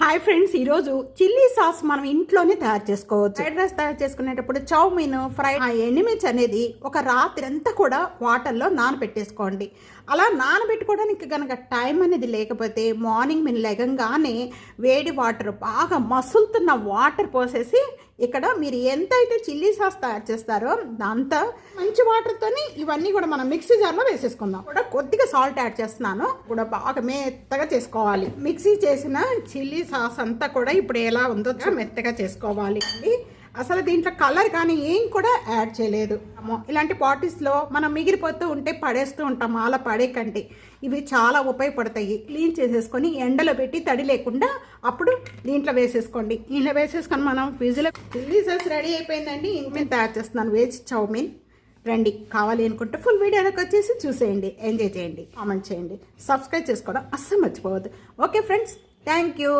Hi friends, ఈరోజు chilli sauce మనం ఇంట్లోనే తయారు చేసుకోవచ్చు. ఫ్రైడ్ రైస్ తయారు చేసుకునేటప్పుడు చౌమీన్ ఫ్రైడ్ ఎనిమిచ్ అనేది ఒక రాత్రి అంతా కూడా వాటర్లో నానబెట్టేసుకోండి. అలా నానబెట్టుకోవడానికి కనుక టైం అనేది లేకపోతే మార్నింగ్ మీరు లెగంగానే వేడి వాటర్ బాగా మసులుతున్న వాటర్ పోసేసి ఇక్కడ మీరు ఎంత అయితే చిల్లీ సాస్ తయారు చేస్తారో అంత మంచి వాటర్తోని ఇవన్నీ కూడా మనం మిక్సీ జార్లో వేసేసుకుందాం. కూడా కొద్దిగా సాల్ట్ యాడ్ చేస్తున్నాను, కూడా బాగా మెత్తగా చేసుకోవాలి. మిక్సీ చేసిన చిల్లీ సాస్ అంతా కూడా ఇప్పుడు ఎలా ఉందో మెత్తగా చేసుకోవాలి. అసలు దీంట్లో కలర్ కానీ ఏం కూడా యాడ్ చేయలేదు. ఇలాంటి పార్టీస్లో మనం మిగిలిపోతూ ఉంటే పడేస్తూ ఉంటాము, అలా పడేకండి. ఇవి చాలా ఉపయోగపడతాయి. క్లీన్ చేసేసుకొని ఎండలో పెట్టి తడి లేకుండా అప్పుడు దీంట్లో వేసేసుకోండి. ఇలా వేసేసుకొని మనం ఫ్రిడ్జ్లో చిల్లీ సాస్ రెడీ అయిపోయిందండి. ఇంక తయారు చేస్తున్నాను వెజ్ చౌమీన్. రండి, కావాలి అనుకుంటే ఫుల్ వీడియోలోకి వచ్చేసి చూసేయండి, ఎంజాయ్ చేయండి, కామెంట్ చేయండి, సబ్స్క్రైబ్ చేసుకోవడం అస్సలు మర్చిపోవద్దు. Okay friends, thank you.